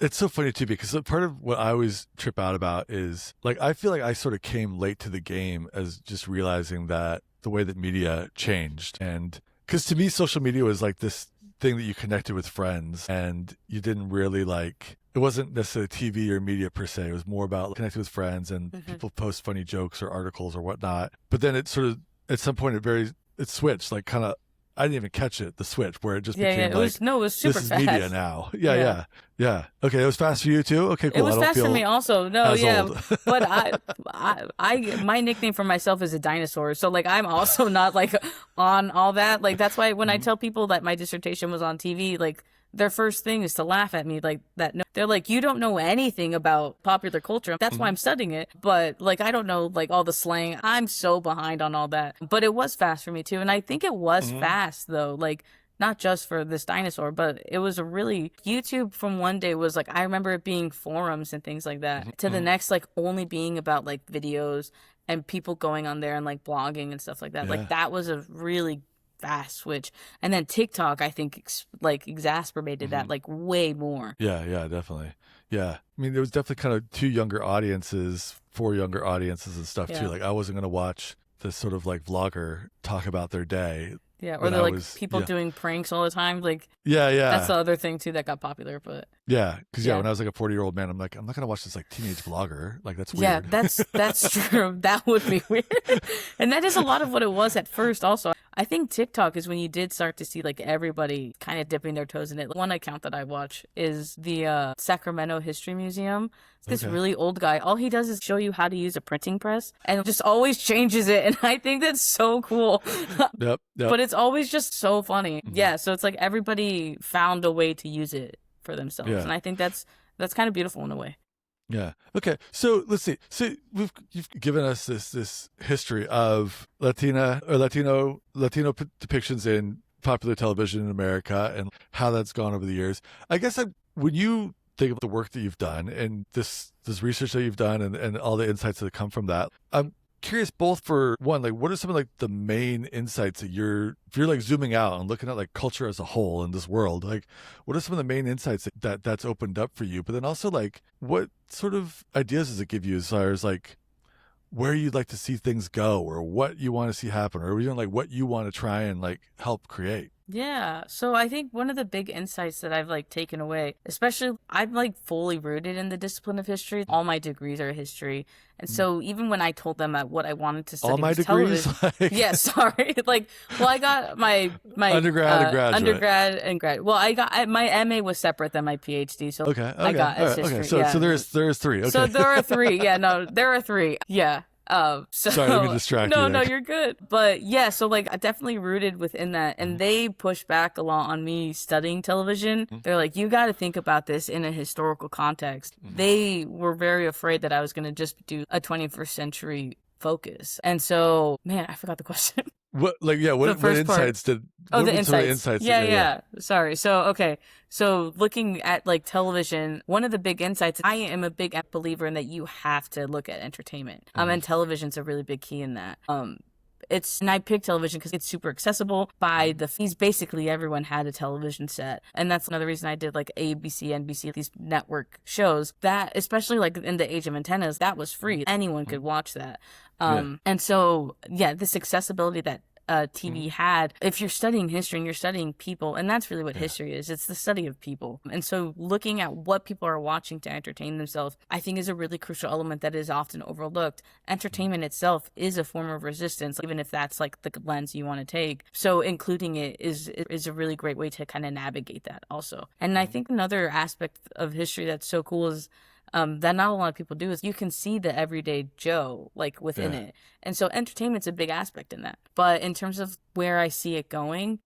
It's so funny too, because part of what I always trip out about is like, I feel like I sort of came late to the game as just realizing that the way that media changed. And because to me, social media was like this thing that you connected with friends and you didn't really like, it wasn't necessarily TV or media per se. It was more about connecting with friends and people post funny jokes or articles or whatnot. But then it sort of, at some point, it switched, like kind of, I didn't even catch it, the switch, where it just became it was super this is fast. media now. Yeah. Okay, it was fast for you too? Okay, cool. It was fast for me also. No, yeah. old. But I my nickname for myself is a dinosaur. So like I'm also not like on all that. Like that's why when I tell people that my dissertation was on TV, like their first thing is to laugh at me like that. No, they're like, you don't know anything about popular culture. That's why I'm studying it. But like, I don't know like all the slang. I'm so behind on all that. But it was fast for me too. And I think it was fast though. Like not just for this dinosaur, but it was a really, YouTube from one day was like, I remember it being forums and things like that to the next, like only being about like videos and people going on there and like blogging and stuff like that. Like that was a really fast switch. And then TikTok, I think, exacerbated that like way more. Yeah, definitely. Yeah. I mean, there was definitely kind of four younger audiences and stuff too. Like I wasn't going to watch this sort of like vlogger talk about their day. Yeah, or they're like people doing pranks all the time. Like, yeah. That's the other thing too that got popular. But yeah, because when I was like a 40-year-old man, I'm like, I'm not gonna watch this like teenage vlogger. Like that's weird. Yeah, that's true. That would be weird. And that is a lot of what it was at first. Also, I think TikTok is when you did start to see like everybody kind of dipping their toes in it. One account that I watch is the Sacramento History Museum. It's this really old guy. All he does is show you how to use a printing press and just always changes it. And I think that's so cool. Yep. But it's always just so funny. Yeah. So it's like everybody found a way to use it for themselves. Yeah. And I think that's kind of beautiful in a way. Yeah. Okay. So let's see. So you've given us this history of Latino depictions in popular television in America and how that's gone over the years. I guess when you think of the work that you've done and this research that you've done and all the insights that come from that, I'm curious both for one, like what are some of like the main insights that if you're like zooming out and looking at like culture as a whole in this world, like what are some of the main insights that's opened up for you? But then also like what sort of ideas does it give you as far as like where you'd like to see things go or what you want to see happen or even like what you want to try and like help create? Yeah. So I think one of the big insights that I've like taken away, especially I'm like fully rooted in the discipline of history. All my degrees are history. And so even when I told them what I wanted to study all my was degrees, television. Yeah, sorry. Like, well, I got my undergrad and grad. Well, I got my MA was separate than my PhD. So I got as history. Okay. So there's three. Okay. So there are three. Yeah, no, there are three. Yeah. Sorry, let me distract you. No, you're good. But yeah, so like I definitely rooted within that. And they pushed back a lot on me studying television. They're like, you got to think about this in a historical context. They were very afraid that I was going to just do a 21st century focus. And so, man, I forgot the question. What insights did? The insights. Yeah. Sorry. So, okay. So looking at like television, one of the big insights, I am a big believer in that you have to look at entertainment. And television's a really big key in that. And I picked television because it's super accessible by the fees. Basically, everyone had a television set. And that's another reason I did like ABC, NBC, these network shows that, especially like in the age of antennas, that was free. Anyone could watch that. And so, yeah, this accessibility that TV had. If you're studying history and you're studying people, and that's really what history is, it's the study of people. And so looking at what people are watching to entertain themselves, I think is a really crucial element that is often overlooked. Entertainment itself is a form of resistance, even if that's like the lens you want to take. So including it is a really great way to kind of navigate that also. And I think another aspect of history that's so cool is that not a lot of people do is you can see the everyday Joe like within it. And so entertainment's a big aspect in that. But in terms of where I see it going,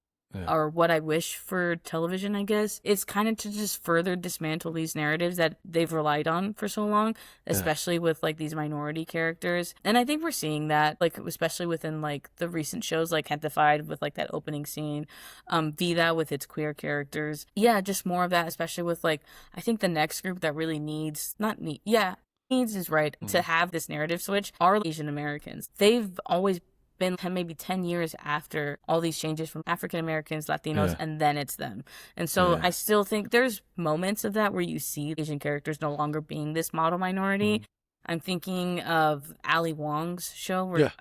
or what I wish for television, I guess, it's kind of to just further dismantle these narratives that they've relied on for so long, especially with like these minority characters. And I think we're seeing that, like, especially within like the recent shows like Hentified with like that opening scene, Vida with its queer characters. Yeah, just more of that, especially with like, I think the next group that really needs is right to have this narrative switch are Asian Americans. They've always been maybe 10 years after all these changes from African Americans, Latinos, and then it's them. And so I still think there's moments of that where you see Asian characters no longer being this model minority. I'm thinking of Ali Wong's show where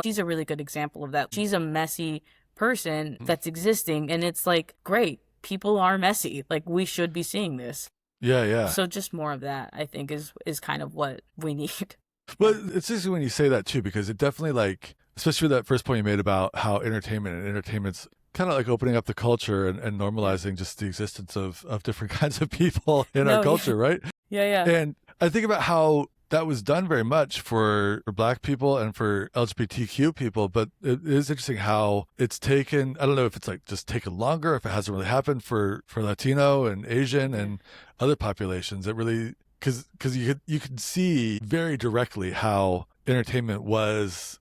she's a really good example of that. She's a messy person that's existing, and it's like, great, people are messy. Like, we should be seeing this. Yeah. So just more of that, I think, is kind of what we need. Well, it's interesting when you say that too, because it definitely, like, especially that first point you made about how entertainment's kind of like opening up the culture and normalizing just the existence of different kinds of people in our culture, right? Yeah. And I think about how that was done very much for Black people and for LGBTQ people, but it is interesting how it's taken, I don't know if it's like just taken longer, if it hasn't really happened for Latino and Asian and other populations. It really, because you could see very directly how entertainment was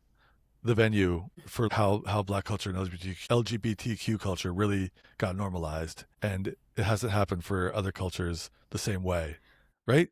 the venue for how Black culture and LGBTQ culture really got normalized, and it hasn't happened for other cultures the same way, right?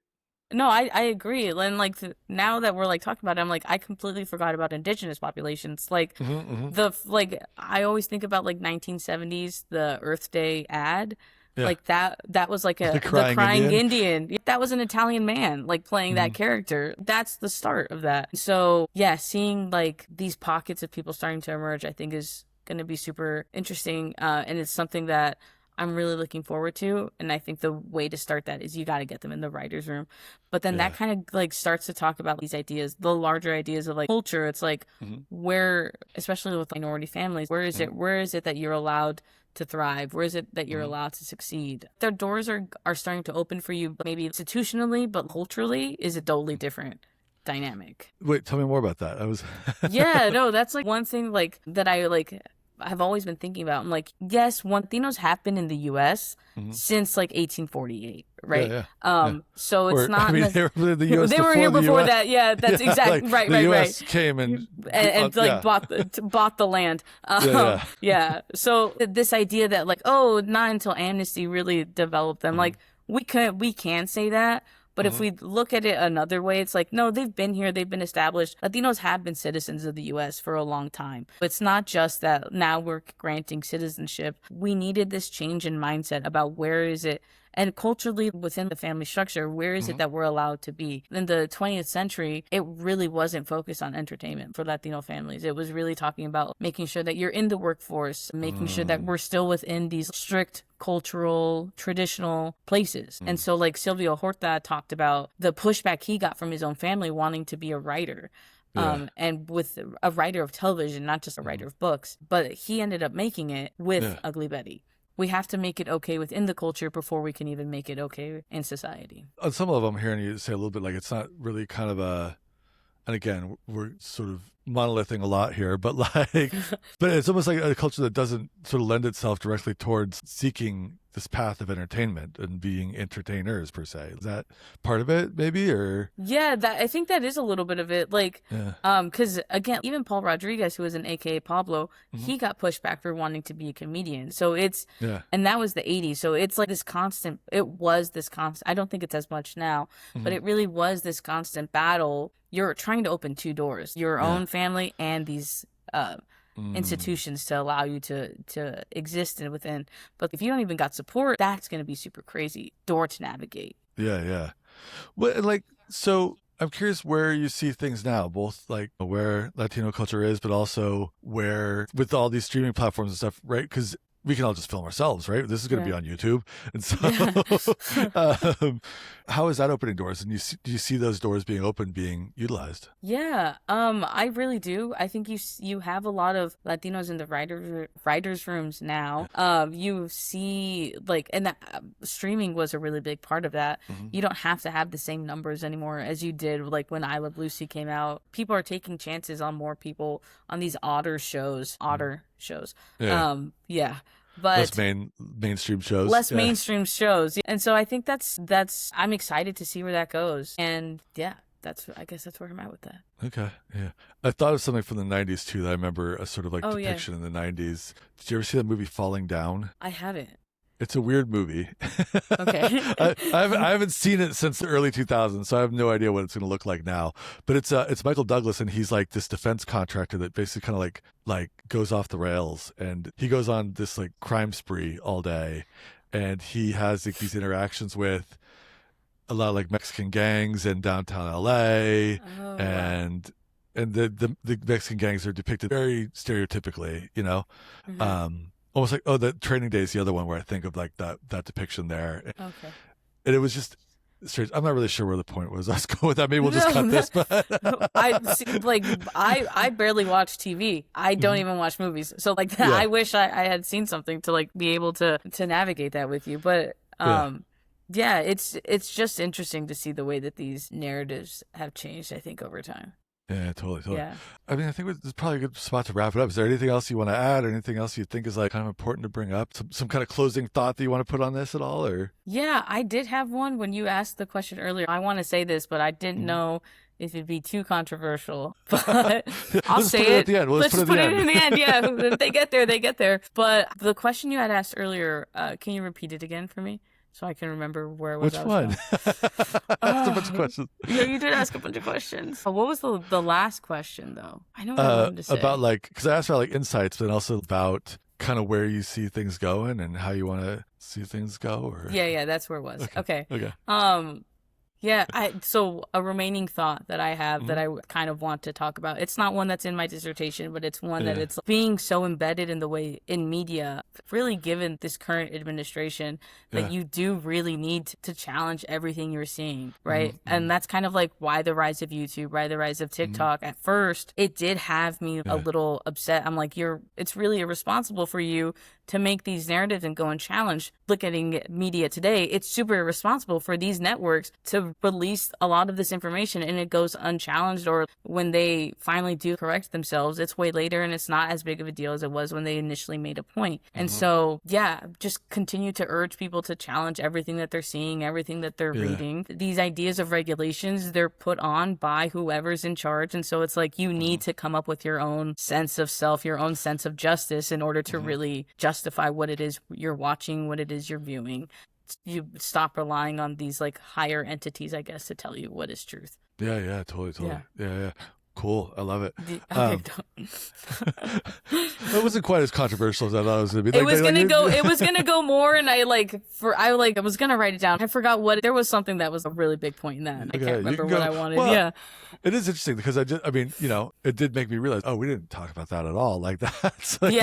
No, I agree. And like now that we're like talking about it, I'm like, I completely forgot about indigenous populations. Like I always think about like 1970s, the Earth Day ad. Yeah. Like that was like the crying Indian. That was an Italian man like playing that character. That's the start of that. So yeah, seeing like these pockets of people starting to emerge, I think is going to be super interesting. And it's something that I'm really looking forward to. And I think the way to start that is you got to get them in the writer's room. But then that kind of like starts to talk about these ideas, the larger ideas of like culture. It's like where, especially with minority families, where is it that you're allowed to thrive? Where is it that you're allowed to succeed? Their doors are starting to open for you, maybe institutionally, but culturally is a totally different dynamic. Wait, tell me more about that. That's like one thing like that I've always been thinking about. I'm like, yes, Latinos have been in the U.S. since like 1848, right? So it's not. They were in the U.S. They were here before that. Yeah, that's exactly like, right. The U.S. came and bought the land. So this idea that like, oh, not until amnesty really developed them. Like we can say that. But if we look at it another way, it's like, no, they've been here. They've been established. Latinos have been citizens of the U.S. for a long time. But it's not just that now we're granting citizenship. We needed this change in mindset about where is it, and culturally within the family structure, where is it that we're allowed to be? In the 20th century, it really wasn't focused on entertainment for Latino families. It was really talking about making sure that you're in the workforce, making sure that we're still within these strict cultural, traditional places. And so like Silvio Horta talked about the pushback he got from his own family wanting to be a writer. And with a writer of television, not just a writer of books, but he ended up making it with Ugly Betty. We have to make it okay within the culture before we can even make it okay in society. On some level, I'm hearing you say a little bit like it's not really kind of a, and again, we're sort of monolithing a lot here, but like, but it's almost like a culture that doesn't sort of lend itself directly towards seeking this path of entertainment and being entertainers per se. Is that part of it maybe, or? Yeah, I think that is a little bit of it. Like, because again, even Paul Rodriguez, who was an AKA Pablo, he got pushed back for wanting to be a comedian. So it's, and that was the 80s. So it's like I don't think it's as much now, but it really was this constant battle. You're trying to open two doors, your own family and these institutions to allow you to exist within. But if you don't even got support, that's going to be super crazy door to navigate. Yeah. Well, like, so I'm curious where you see things now, both like where Latino culture is, but also where with all these streaming platforms and stuff, right? Because we can all just film ourselves, right? This is going to be on YouTube. And so how is that opening doors? And do you see those doors being open, being utilized? Yeah, I really do. I think you have a lot of Latinos in the writers' rooms now. You see, like, and that, streaming was a really big part of that. Mm-hmm. You don't have to have the same numbers anymore as you did, like, when I Love Lucy came out. People are taking chances on more people on these otter shows. Yeah. But less mainstream shows. Mainstream shows. And so I think that's I'm excited to see where that goes. And yeah, I guess that's where I'm at with that. Okay. Yeah. I thought of something from the 90s too that I remember a sort of like depiction in the 90s. Did you ever see that movie Falling Down? I haven't. It's a weird movie. Okay. I haven't seen it since the early 2000s, so I have no idea what it's going to look like now. But it's Michael Douglas, and he's like this defense contractor that basically kind of like goes off the rails, and he goes on this like crime spree all day, and he has like these interactions with a lot of like Mexican gangs in downtown LA, and the Mexican gangs are depicted very stereotypically, you know. Mm-hmm. Almost like, the Training Day is the other one where I think of like that depiction there. Okay. And it was just strange. I'm not really sure where the point was. Let's go with that. Maybe we'll just cut this. But I barely watch TV. I don't even watch movies. So like I wish I had seen something to like be able to navigate that with you. But yeah, it's just interesting to see the way that these narratives have changed, I think, over time. Yeah, totally. Yeah. I mean, I think it's probably a good spot to wrap it up. Is there anything else you want to add, or anything else you think is like kind of important to bring up? Some kind of closing thought that you want to put on this at all, or? Yeah, I did have one when you asked the question earlier. I want to say this, but I didn't know if it'd be too controversial. But I'll say it at the end. Let's put it in the end. Yeah, if they get there, they get there. But the question you had asked earlier, can you repeat it again for me? So I can remember where it was. Which one? I asked a bunch of questions. Yeah, you did ask a bunch of questions. What was the last question, though? I know what I wanted to say. About like, because I asked about like insights, but also about kind of where you see things going and how you want to see things go. Or yeah, that's where it was. Okay. Yeah, so a remaining thought that I have that I kind of want to talk about. It's not one that's in my dissertation, but it's one that it's being so embedded in the way in media, really given this current administration, that you do really need to challenge everything you're seeing, right? Mm-hmm. And that's kind of like why the rise of YouTube, why the rise of TikTok. At first, it did have me a little upset. I'm like, it's really irresponsible for you to make these narratives and go and challenge. Look at media today, it's super irresponsible for these networks to release a lot of this information and it goes unchallenged, or when they finally do correct themselves, it's way later and it's not as big of a deal as it was when they initially made a point. And so, just continue to urge people to challenge everything that they're seeing, everything that they're reading. These ideas of regulations, they're put on by whoever's in charge. And so it's like you need to come up with your own sense of self, your own sense of justice in order to really justify what it is you're watching, what it is you're viewing. You stop relying on these like higher entities, I guess, to tell you what is truth. Yeah, totally. Yeah. Cool. I love it. It wasn't quite as controversial as I thought it was going to be. It was gonna go more, and I was gonna write it down. I forgot what. There was something that was a really big point in that. And I can't remember what I wanted. Well, it is interesting because it did make me realize, we didn't talk about that at all. Like that's like,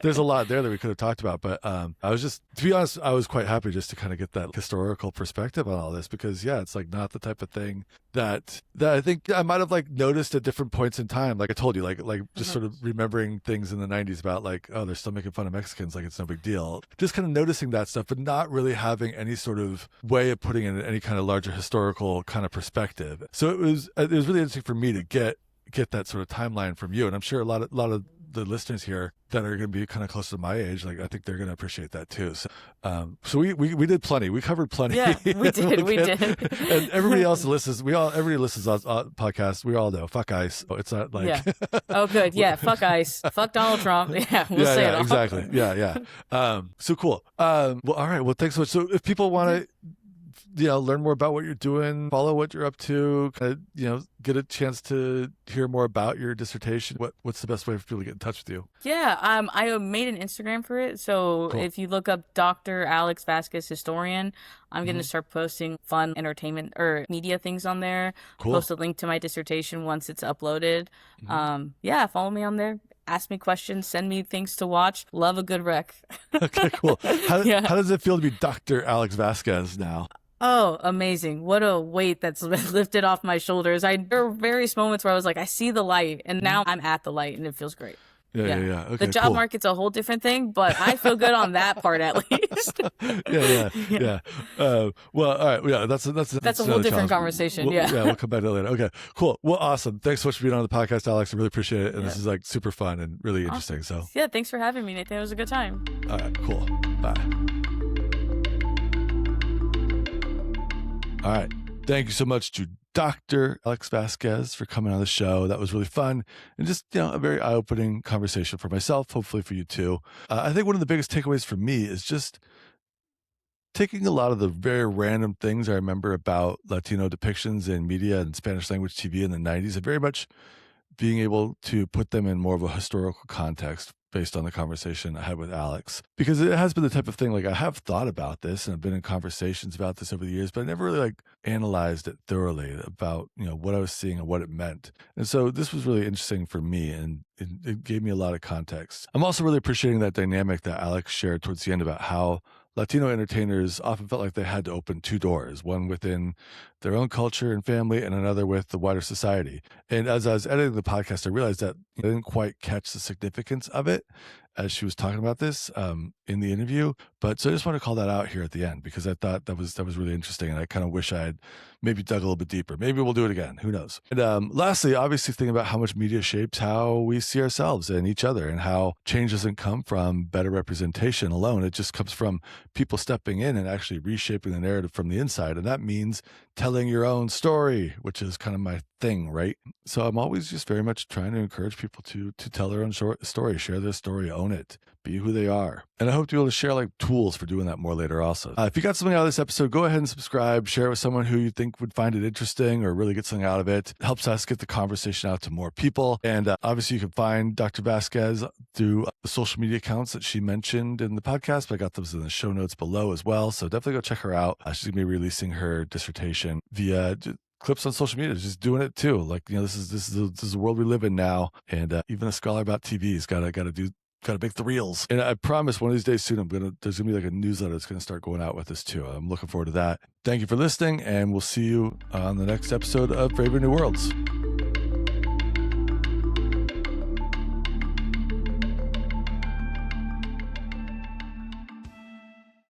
there's a lot there that we could have talked about. But I was just, to be honest, I was quite happy just to kind of get that historical perspective on all this, because it's like not the type of thing that I think I might have like noticed at different points in time. Like I told you, like just sort of remembering things in the 90s about like, they're still making fun of Mexicans, like it's no big deal. Just kind of noticing that stuff, but not really having any sort of way of putting in any kind of larger historical kind of perspective. So it was really interesting for me to get that sort of timeline from you, and I'm sure a lot of the listeners here that are going to be kind of close to my age, like I think they're going to appreciate that too. So we did plenty. We covered plenty. Yeah, we did. And everybody else listens. Everybody listens on podcasts. We all know fuck ICE. It's not like Oh, good. Yeah, fuck ICE. Fuck Donald Trump. Yeah, we'll say it all. Exactly. Yeah. So cool. Well, all right. Well, thanks so much. So if people want to learn more about what you're doing, follow what you're up to, kind of, get a chance to hear more about your dissertation, what's the best way for people to get in touch with you? Yeah, I made an Instagram for it. So Cool. If you look up Dr. Alex Vazquez historian, I'm going to start posting fun entertainment or media things on there. Cool. Post a link to my dissertation once it's uploaded. Follow me on there. Ask me questions, send me things to watch. Love a good rec. Okay, cool. How does it feel to be Dr. Alex Vazquez now? Oh, amazing. What a weight that's lifted off my shoulders. There are various moments where I was like, I see the light, and now I'm at the light, and it feels great. Yeah. Okay, the job market's a whole different thing, but I feel good on that part at least. Yeah. Well, all right. Yeah, that's a whole different conversation. We'll come back to that later. Okay, cool. Well, awesome. Thanks so much for being on the podcast, Alex. I really appreciate it. And this is like super fun and really interesting. So yeah, thanks for having me, Nathan. It was a good time. All right, cool. Bye. All right. Thank you so much to Dr. Alex Vazquez for coming on the show. That was really fun and just, a very eye-opening conversation for myself, hopefully for you too. I think one of the biggest takeaways for me is just taking a lot of the very random things I remember about Latino depictions in media and Spanish language TV in the 90s and very much being able to put them in more of a historical context based on the conversation I had with Alex. Because it has been the type of thing, like I have thought about this and I've been in conversations about this over the years, but I never really analyzed it thoroughly about, what I was seeing and what it meant. And so this was really interesting for me and it gave me a lot of context. I'm also really appreciating that dynamic that Alex shared towards the end about how Latino entertainers often felt like they had to open two doors, one within their own culture and family and another with the wider society. And as I was editing the podcast, I realized that I didn't quite catch the significance of it as she was talking about this in the interview. So I just want to call that out here at the end because I thought that was really interesting. And I kind of wish I had maybe dug a little bit deeper. Maybe we'll do it again. Who knows? And lastly, obviously thinking about how much media shapes how we see ourselves and each other and how change doesn't come from better representation alone. It just comes from people stepping in and actually reshaping the narrative from the inside. And that means telling your own story, which is kind of my thing, right? So I'm always just very much trying to encourage people to tell their own story, share their story, own it, be who they are. And I hope to be able to share tools for doing that more later also. If you got something out of this episode, go ahead and subscribe, share it with someone who you think would find it interesting or really get something out of it. It helps us get the conversation out to more people. And obviously you can find Dr. Vazquez through the social media accounts that she mentioned in the podcast, but I got those in the show notes below as well. So definitely go check her out. She's going to be releasing her dissertation via clips on social media, just doing it too. This is the world we live in now. And even a scholar about TV has got to make the reels. And I promise one of these days soon, there's gonna be a newsletter that's gonna start going out with this too. I'm looking forward to that. Thank you for listening, and we'll see you on the next episode of Brave New Worlds.